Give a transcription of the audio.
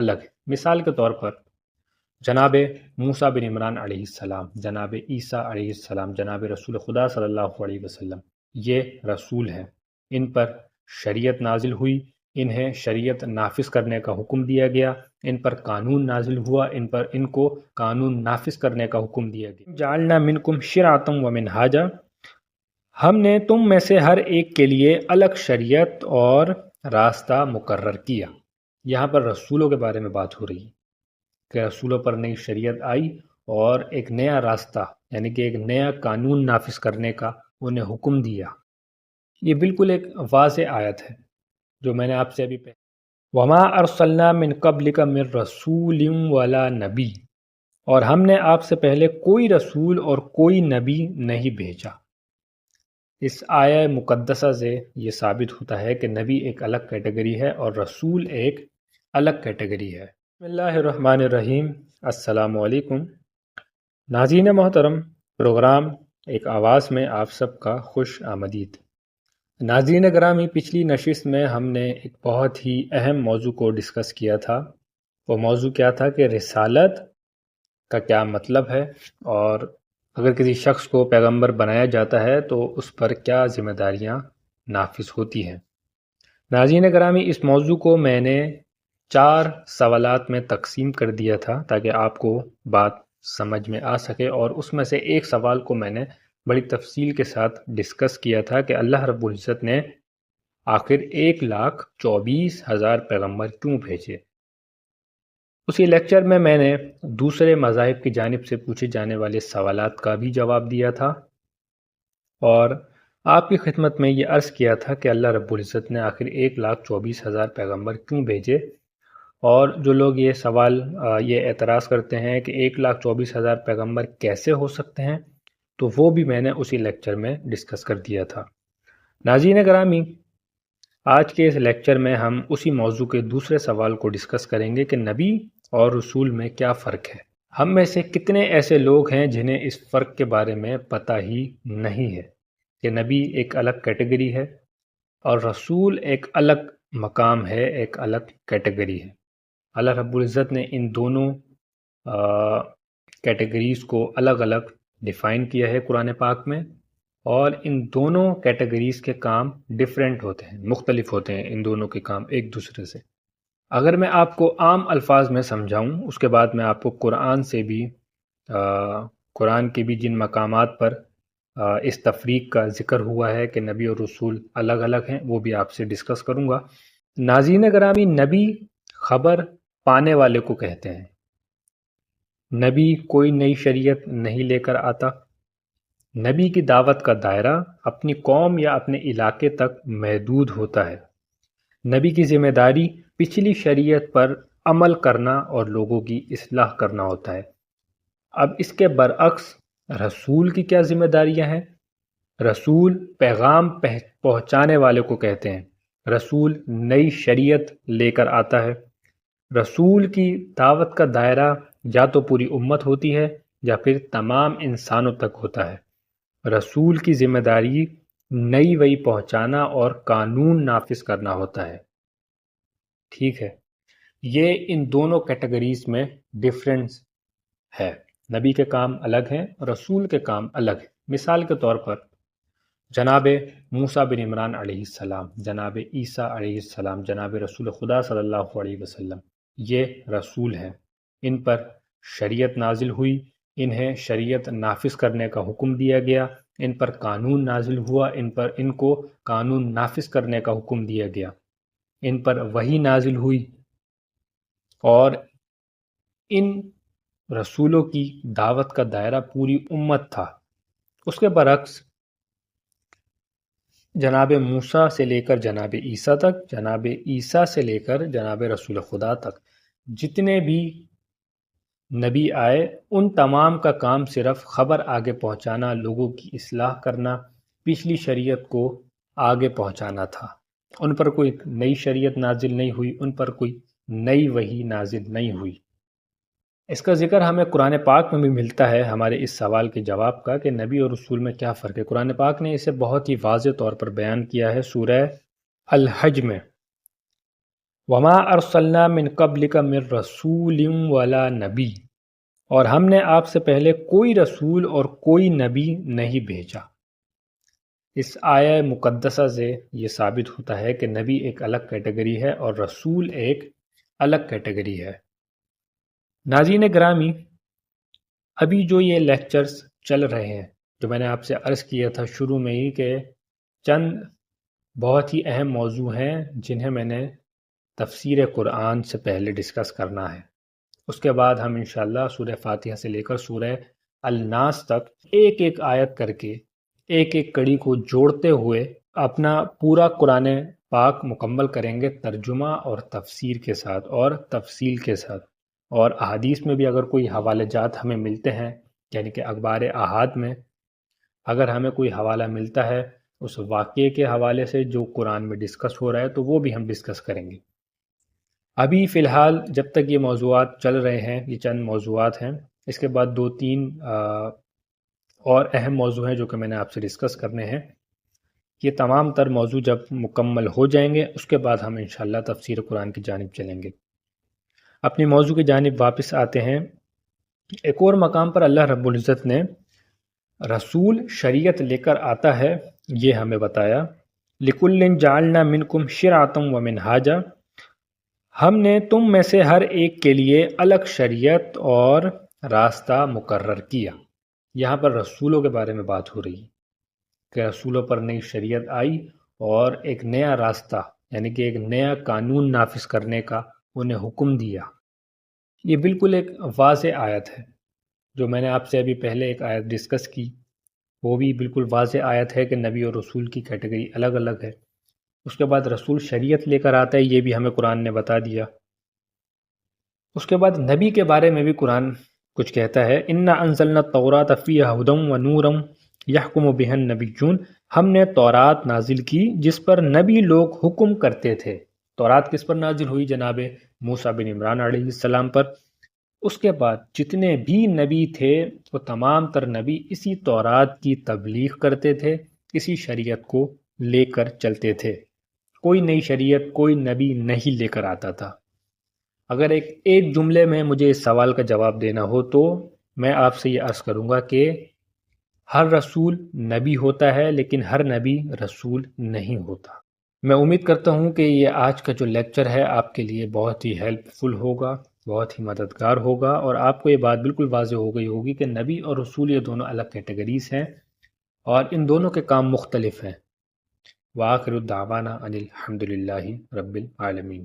الگ ہے۔ مثال کے طور پر جناب موسیٰ بن عمران علیہ السلام، جناب عیسیٰ علیہ السلام، جناب رسول خدا صلی اللہ علیہ وسلم، یہ رسول ہیں، ان پر شریعت نازل ہوئی، انہیں شریعت نافذ کرنے کا حکم دیا گیا، ان پر قانون نازل ہوا، ان کو قانون نافذ کرنے کا حکم دیا گیا۔ جعلنا منکم شرعۃ ومنہاجا، ہم نے تم میں سے ہر ایک کے لیے الگ شریعت اور راستہ مقرر کیا۔ یہاں پر رسولوں کے بارے میں بات ہو رہی ہے کہ رسولوں پر نئی شریعت آئی اور ایک نیا راستہ یعنی کہ ایک نیا قانون نافذ کرنے کا انہیں حکم دیا۔ یہ بالکل ایک واضح آیت ہے جو میں نے آپ سے ابھی وَمَا أَرْسَلْنَا مِن قَبْلِكَ مِن رَّسُولٍ وَلَا نَبِيٍّ، اور ہم نے آپ سے پہلے کوئی رسول اور کوئی نبی نہیں بھیجا۔ اس آیہ مقدسہ سے یہ ثابت ہوتا ہے کہ نبی ایک الگ کیٹیگری ہے اور رسول ایک الگ کیٹیگری ہے۔ بسم اللہ الرحمن الرحیم۔ السلام علیکم ناظرین محترم، پروگرام ایک آواز میں آپ سب کا خوش آمدید۔ ناظرین گرامی، پچھلی نشست میں ہم نے ایک بہت ہی اہم موضوع کو ڈسکس کیا تھا۔ وہ موضوع کیا تھا کہ رسالت کا کیا مطلب ہے، اور اگر کسی شخص کو پیغمبر بنایا جاتا ہے تو اس پر کیا ذمہ داریاں نافذ ہوتی ہیں۔ ناظرین گرامی، اس موضوع کو میں نے 4 سوالات میں تقسیم کر دیا تھا تاکہ آپ کو بات سمجھ میں آ سکے، اور اس میں سے ایک سوال کو میں نے بڑی تفصیل کے ساتھ ڈسکس کیا تھا کہ اللہ رب العزت نے آخر 1,24,000 پیغمبر کیوں بھیجے۔ اسی لیکچر میں میں نے دوسرے مذاہب کی جانب سے پوچھے جانے والے سوالات کا بھی جواب دیا تھا، اور آپ کی خدمت میں یہ عرض کیا تھا کہ اللہ رب العزت نے آخر 1,24,000 پیغمبر کیوں بھیجے، اور جو لوگ یہ سوال یہ اعتراض کرتے ہیں کہ 1,24,000 پیغمبر کیسے ہو سکتے ہیں، تو وہ بھی میں نے اسی لیکچر میں ڈسکس کر دیا تھا۔ ناظرین گرامی، آج کے اس لیکچر میں ہم اسی موضوع کے دوسرے سوال کو ڈسکس کریں گے کہ نبی اور رسول میں کیا فرق ہے۔ ہم میں سے کتنے ایسے لوگ ہیں جنہیں اس فرق کے بارے میں پتہ ہی نہیں ہے کہ نبی ایک الگ کیٹیگری ہے اور رسول ایک الگ مقام ہے، ایک الگ کیٹیگری ہے۔ اللہ رب العزت نے ان دونوں کیٹیگریز کو الگ الگ ڈیفائن کیا ہے قرآن پاک میں، اور ان دونوں کیٹیگریز کے کام ڈیفرنٹ ہوتے ہیں، مختلف ہوتے ہیں ان دونوں کے کام ایک دوسرے سے۔ اگر میں آپ کو عام الفاظ میں سمجھاؤں، اس کے بعد میں آپ کو قرآن سے بھی قرآن کے بھی جن مقامات پر اس تفریق کا ذکر ہوا ہے کہ نبی اور رسول الگ الگ ہیں، وہ بھی آپ سے ڈسکس کروں گا۔ ناظرین گرامی، نبی خبر پانے والے کو کہتے ہیں۔ نبی کوئی نئی شریعت نہیں لے کر آتا۔ نبی کی دعوت کا دائرہ اپنی قوم یا اپنے علاقے تک محدود ہوتا ہے۔ نبی کی ذمہ داری پچھلی شریعت پر عمل کرنا اور لوگوں کی اصلاح کرنا ہوتا ہے۔ اب اس کے برعکس رسول کی کیا ذمہ داریاں ہیں؟ رسول پیغام پہنچانے والے کو کہتے ہیں۔ رسول نئی شریعت لے کر آتا ہے۔ رسول کی دعوت کا دائرہ یا تو پوری امت ہوتی ہے یا پھر تمام انسانوں تک ہوتا ہے۔ رسول کی ذمہ داری نئی وحی پہنچانا اور قانون نافذ کرنا ہوتا ہے۔ ٹھیک ہے، یہ ان دونوں کیٹیگریز میں ڈفرینس ہے۔ نبی کے کام الگ ہیں، رسول کے کام الگ ہیں۔ مثال کے طور پر جناب موسیٰ بن عمران علیہ السلام، جناب عیسیٰ علیہ السلام، جناب رسول خدا صلی اللہ علیہ وسلم، یہ رسول ہیں، ان پر شریعت نازل ہوئی، انہیں شریعت نافذ کرنے کا حکم دیا گیا، ان پر قانون نازل ہوا، ان کو قانون نافذ کرنے کا حکم دیا گیا، ان پر وحی نازل ہوئی، اور ان رسولوں کی دعوت کا دائرہ پوری امت تھا۔ اس کے برعکس جناب موسیٰ سے لے کر جناب عیسیٰ تک، جناب عیسیٰ سے لے کر جناب رسول خدا تک جتنے بھی نبی آئے، ان تمام کا کام صرف خبر آگے پہنچانا، لوگوں کی اصلاح کرنا، پچھلی شریعت کو آگے پہنچانا تھا۔ ان پر کوئی نئی شریعت نازل نہیں ہوئی، ان پر کوئی نئی وحی نازل نہیں ہوئی۔ اس کا ذکر ہمیں قرآن پاک میں بھی ملتا ہے ہمارے اس سوال کے جواب کا کہ نبی اور رسول میں کیا فرق ہے۔ قرآن پاک نے اسے بہت ہی واضح طور پر بیان کیا ہے سورہ الحج میں۔ وما ارسلنا من قبلک من رسول ولا نبی، اور ہم نے آپ سے پہلے کوئی رسول اور کوئی نبی نہیں بھیجا۔ اس آیہ مقدسہ سے یہ ثابت ہوتا ہے کہ نبی ایک الگ کیٹیگری ہے اور رسول ایک الگ کیٹیگری ہے۔ ناظرین گرامی، ابھی جو یہ لیکچرز چل رہے ہیں، جو میں نے آپ سے عرض کیا تھا شروع میں ہی کہ چند بہت ہی اہم موضوع ہیں جنہیں میں نے تفسیر قرآن سے پہلے ڈسکس کرنا ہے۔ اس کے بعد ہم انشاءاللہ سورہ فاتحہ سے لے کر سورہ الناس تک ایک ایک آیت کر کے ایک ایک کڑی کو جوڑتے ہوئے اپنا پورا قرآن پاک مکمل کریں گے، ترجمہ اور تفسیر کے ساتھ اور تفصیل کے ساتھ۔ اور احادیث میں بھی اگر کوئی حوالے جات ہمیں ملتے ہیں، یعنی کہ اخبار احاد میں اگر ہمیں کوئی حوالہ ملتا ہے اس واقعے کے حوالے سے جو قرآن میں ڈسکس ہو رہا ہے، تو وہ بھی ہم ڈسکس کریں گے۔ ابھی فی الحال جب تک یہ موضوعات چل رہے ہیں، یہ چند موضوعات ہیں، اس کے بعد 2-3 اور اہم موضوع ہیں جو کہ میں نے آپ سے ڈسکس کرنے ہیں۔ یہ تمام تر موضوع جب مکمل ہو جائیں گے اس کے بعد ہم انشاءاللہ تفسیر قرآن کی جانب چلیں گے۔ اپنی موضوع کی جانب واپس آتے ہیں۔ ایک اور مقام پر اللہ رب العزت نے رسول شریعت لے کر آتا ہے، یہ ہمیں بتایا، لِكُلٍّ جَعَلْنَا مِنْكُمْ شِرْعَةً وَمِنْهَاجًا، ہم نے تم میں سے ہر ایک کے لیے الگ شریعت اور راستہ مقرر کیا۔ یہاں پر رسولوں کے بارے میں بات ہو رہی ہے کہ رسولوں پر نئی شریعت آئی اور ایک نیا راستہ، یعنی کہ ایک نیا قانون نافذ کرنے کا انہیں حکم دیا۔ یہ بالکل ایک واضح آیت ہے، جو میں نے آپ سے ابھی پہلے ایک آیت ڈسکس کی، وہ بھی بالکل واضح آیت ہے کہ نبی اور رسول کی کیٹیگری الگ الگ ہے۔ اس کے بعد رسول شریعت لے کر آتا ہے، یہ بھی ہمیں قرآن نے بتا دیا۔ اس کے بعد نبی کے بارے میں بھی قرآن کچھ کہتا ہے، اِنَّا أَنزَلْنَا التَّوْرَاةَ فِيهَا هُدًى وَنُورًا يَحْكُمُ بِهَا النَّبِيُّونَ، ہم نے تورات نازل کی جس پر نبی لوگ حکم کرتے تھے۔ تورات کس پر نازل ہوئی؟ جناب موسیٰ بن عمران علیہ السلام پر۔ اس کے بعد جتنے بھی نبی تھے وہ تمام تر نبی اسی تورات کی تبلیغ کرتے تھے، اسی شریعت کو لے کر چلتے تھے۔ کوئی نئی شریعت کوئی نبی نہیں لے کر آتا تھا۔ اگر ایک جملے میں مجھے اس سوال کا جواب دینا ہو تو میں آپ سے یہ عرض کروں گا کہ ہر رسول نبی ہوتا ہے لیکن ہر نبی رسول نہیں ہوتا۔ میں امید کرتا ہوں کہ یہ آج کا جو لیکچر ہے آپ کے لیے بہت ہی ہیلپ فل ہوگا، بہت ہی مددگار ہوگا، اور آپ کو یہ بات بالکل واضح ہو گئی ہوگی کہ نبی اور رسول یہ دونوں الگ کیٹیگریز ہیں اور ان دونوں کے کام مختلف ہیں۔ وآخر الدعوانا ان الحمد للہ رب العالمین۔